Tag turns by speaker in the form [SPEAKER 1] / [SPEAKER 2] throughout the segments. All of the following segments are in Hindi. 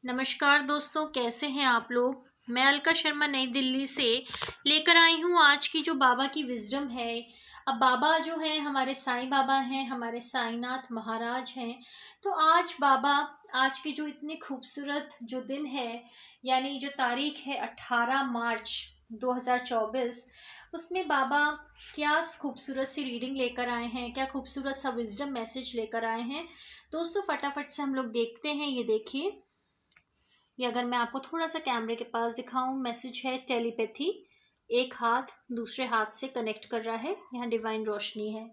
[SPEAKER 1] नमस्कार दोस्तों, कैसे हैं आप लोग। मैं अलका शर्मा नई दिल्ली से लेकर आई हूँ आज की जो बाबा की विजडम है। अब बाबा जो हैं हमारे साईं बाबा हैं, हमारे साईनाथ महाराज हैं। तो आज बाबा, आज की जो इतनी खूबसूरत जो दिन है, यानी जो तारीख है 18 मार्च 2024, उसमें बाबा क्या खूबसूरत सी रीडिंग लेकर आए हैं, क्या खूबसूरत सा विजडम मैसेज लेकर आए हैं। दोस्तों फटाफट से हम लोग देखते हैं। ये देखिए, ये अगर मैं आपको थोड़ा सा कैमरे के पास दिखाऊं, मैसेज है टेलीपैथी। एक हाथ दूसरे हाथ से कनेक्ट कर रहा है, यहाँ डिवाइन रोशनी है।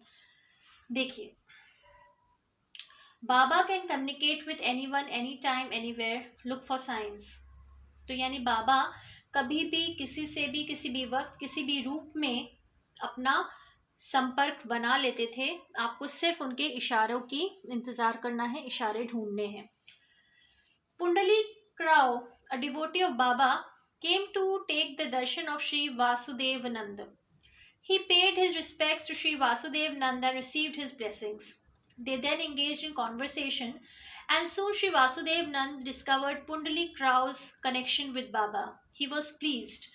[SPEAKER 1] देखिए, बाबा can communicate with anyone any time anywhere, look for science. तो यानी बाबा कभी भी किसी से भी किसी भी वक्त किसी भी रूप में अपना संपर्क बना लेते थे। आपको सिर्फ उनके इशारों की इंतजार करना है, इशारे ढूंढने हैं। Pundalik Rao, a devotee of Baba, came to take the darshan of Sri Vasudevananda. He paid his respects to Sri Vasudevananda and received his blessings. They then engaged in conversation, and soon Sri Vasudevananda discovered Pundalik Rao's connection with Baba. He was pleased.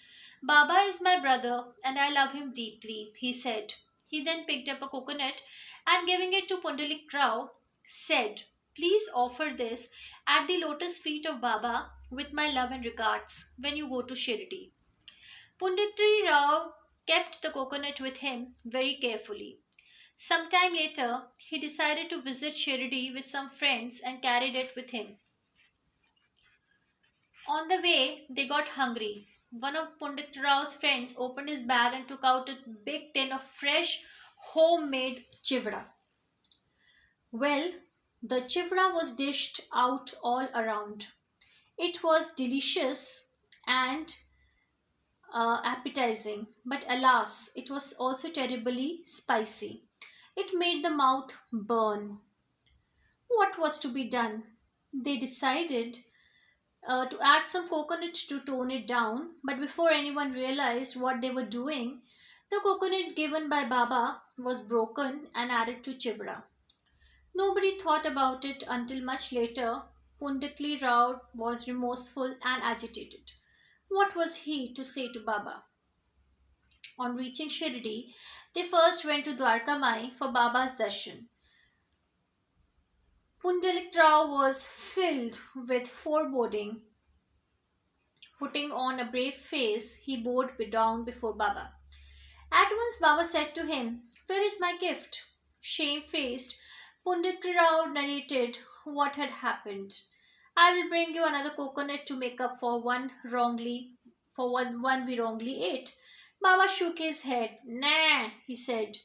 [SPEAKER 1] Baba is my brother, and I love him deeply, he said. He then picked up a coconut and giving it to Pundalik Rao, said, "Please offer this at the lotus feet of Baba with my love and regards when you go to Shirdi." Punditri Rao kept the coconut with him very carefully. Some time later, he decided to visit Shirdi with some friends and carried it with him. On the way, they got hungry. One of Pundit Rao's friends opened his bag and took out a big tin of fresh, homemade chivda. Well, the chivda was dished out all around. It was delicious and appetizing, but alas, it was also terribly spicy. It made the mouth burn. What was to be done? They decided to add some coconut to tone it down, but before anyone realized what they were doing, the coconut given by Baba was broken and added to chivra. Nobody thought about it until much later. Punditli Rao was remorseful and agitated. What was he to say to Baba? On reaching Shirdi, they first went to Dwarka Mai for Baba's darshan. Pundalik Rao was filled with foreboding. Putting on a brave face, he bowed down before Baba. At once Baba said to him, "Where is my gift?" Shamefaced, Pundit Rao narrated what had happened. "I will bring you another coconut to make up for one we wrongly ate." Baba shook his head. "Nah," he said.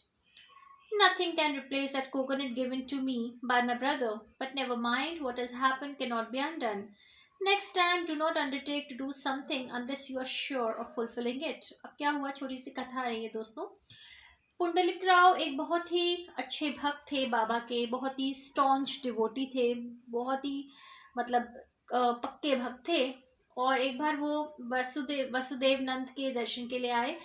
[SPEAKER 1] "Nothing can replace that coconut given to me by my brother. But never mind, what has happened cannot be undone. Next time, do not undertake to do something unless you are sure of fulfilling it." अब क्या हुआ, छोटी सी कथा है ये दोस्तों। पुंडलिक राव एक बहुत ही अच्छे भक्त थे बाबा के, बहुत ही स्टॉन्च डिवोटी थे, बहुत ही मतलब पक्के भक्त थे। और एक बार वो वसुदेव नंद के दर्शन के लिए आए।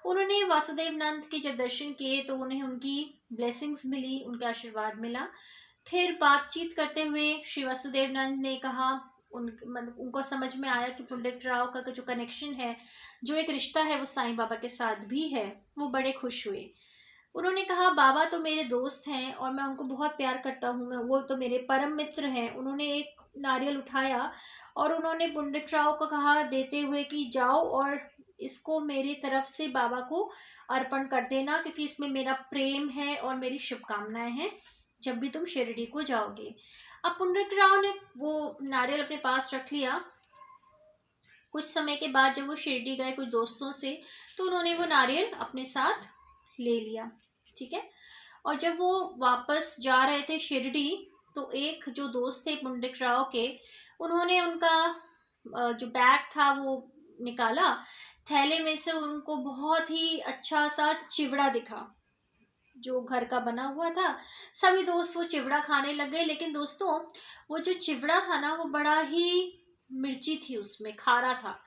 [SPEAKER 1] उन्होंने वासुदेव नंद के जब दर्शन किए तो उन्हें उनकी ब्लेसिंग्स मिली, उनका आशीर्वाद मिला। फिर बातचीत करते हुए श्री वासुदेव नंद ने कहा, मतलब उनको समझ में आया कि पंडित राव का जो कनेक्शन है, जो एक रिश्ता है वो साईं बाबा के साथ भी है। वो बड़े खुश हुए। उन्होंने कहा, "बाबा तो मेरे दोस्त हैं और मैं उनको बहुत प्यार करता हूँ, वो तो मेरे परम मित्र हैं।" उन्होंने एक नारियल उठाया और उन्होंने पंडित राव को कहा देते हुए कि जाओ और इसको मेरी तरफ से बाबा को अर्पण कर देना, क्योंकि इसमें मेरा प्रेम है और मेरी शुभकामनाएं हैं जब भी तुम शिरडी को जाओगे। अब पंडित राव ने वो नारियल अपने पास रख लिया। कुछ समय के बाद जब वो शिरडी गए कुछ दोस्तों से, तो उन्होंने वो नारियल अपने साथ ले लिया। ठीक है। और जब वो वापस जा रहे थे शिरडी, तो एक जो दोस्त थे पंडित राव के, उन्होंने उनका जो बैग था वो निकाला। थैले में से उनको बहुत ही अच्छा सा चिवड़ा दिखा जो घर का बना हुआ था। सभी दोस्त वो चिवड़ा खाने लग गए। लेकिन दोस्तों, वो जो चिवड़ा था ना, वो बड़ा ही मिर्ची थी, उसमें खारा था।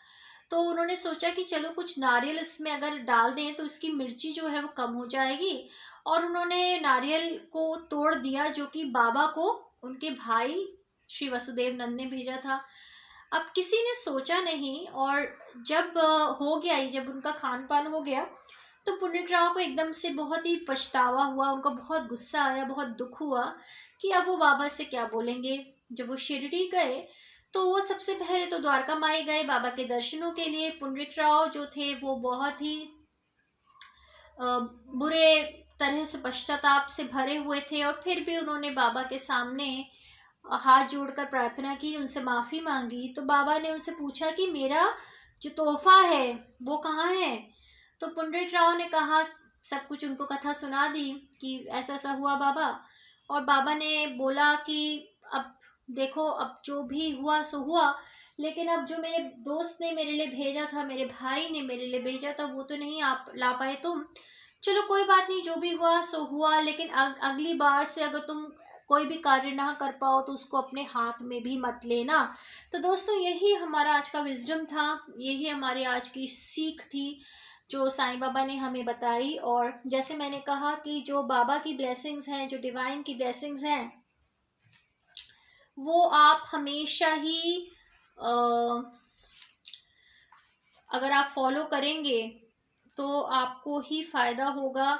[SPEAKER 1] तो उन्होंने सोचा कि चलो कुछ नारियल इसमें अगर डाल दें तो इसकी मिर्ची जो है वो कम हो जाएगी। और उन्होंने नारियल को तोड़ दिया, जो कि बाबा को उनके भाई श्री वसुदेव नंद ने भेजा था। अब किसी ने सोचा नहीं, और जब हो गया ये, जब उनका खान पान हो गया, तो पुंडरीक राव को एकदम से बहुत ही पछतावा हुआ, उनको बहुत गुस्सा आया, बहुत दुख हुआ कि अब वो बाबा से क्या बोलेंगे। जब वो शिरडी गए तो वो सबसे पहले तो द्वारका माई गए बाबा के दर्शनों के लिए। पुंडरीक राव जो थे वो बहुत ही बुरे तरह से पश्चाताप से भरे हुए थे, और फिर भी उन्होंने बाबा के सामने हाथ जोड़कर प्रार्थना की, उनसे माफ़ी मांगी। तो बाबा ने उनसे पूछा कि मेरा जो तोहफा है वो कहाँ है। तो पुंडरीक राव ने कहा, सब कुछ उनको कथा सुना दी कि ऐसा ऐसा हुआ बाबा। और बाबा ने बोला कि अब देखो, अब जो भी हुआ सो हुआ, लेकिन अब जो मेरे दोस्त ने मेरे लिए भेजा था, मेरे भाई ने मेरे लिए भेजा था, वो तो नहीं आप ला पाए तुम। चलो कोई बात नहीं, जो भी हुआ सो हुआ, लेकिन अगली बार से अगर तुम कोई भी कार्य ना कर पाओ तो उसको अपने हाथ में भी मत लेना। तो दोस्तों, यही हमारा आज का विजडम था, यही हमारी आज की सीख थी जो साईं बाबा ने हमें बताई। और जैसे मैंने कहा कि जो बाबा की ब्लेसिंग्स हैं, जो डिवाइन की ब्लेसिंग्स हैं, वो आप हमेशा ही अगर आप फॉलो करेंगे तो आपको ही फ़ायदा होगा।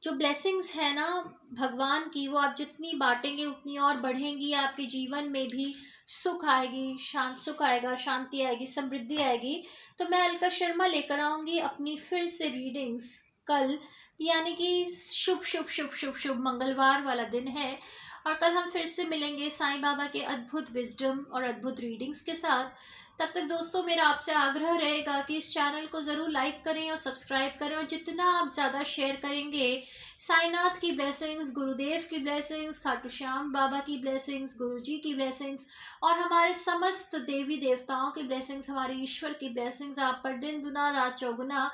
[SPEAKER 1] जो ब्लेसिंग्स है ना भगवान की, वो आप जितनी बांटेंगे उतनी और बढ़ेंगी, आपके जीवन में भी सुख आएगी, सुख आएगा, शांति आएगी, समृद्धि आएगी। तो मैं अलका शर्मा लेकर आऊँगी अपनी फिर से रीडिंग्स कल, यानी कि शुभ शुभ शुभ शुभ शुभ मंगलवार वाला दिन है, और कल हम फिर से मिलेंगे साईं बाबा के अद्भुत विजडम और अद्भुत रीडिंग्स के साथ। तब तक दोस्तों, मेरा आपसे आग्रह रहेगा कि इस चैनल को ज़रूर लाइक करें और सब्सक्राइब करें, और जितना आप ज़्यादा शेयर करेंगे, साईनाथ की ब्लेसिंग्स, गुरुदेव की ब्लेसिंग्स, खाटू श्याम बाबा की ब्लेसिंग्स, गुरुजी की ब्लेसिंग्स, और हमारे समस्त देवी देवताओं की ब्लेसिंग्स, हमारे ईश्वर की ब्लेसिंग्स आप पर दिन दुना रात चौगुना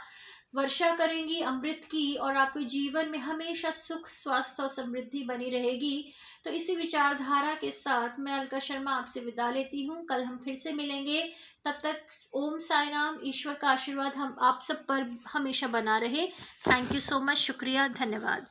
[SPEAKER 1] वर्षा करेंगी अमृत की, और आपके जीवन में हमेशा सुख, स्वास्थ्य और समृद्धि बनी रहेगी। तो इसी विचारधारा के साथ मैं अलका शर्मा आपसे विदा लेती हूँ। कल हम फिर से मिलेंगे। तब तक ओम साई राम, ईश्वर का आशीर्वाद हम आप सब पर हमेशा बना रहे। थैंक यू सो मच, शुक्रिया, धन्यवाद।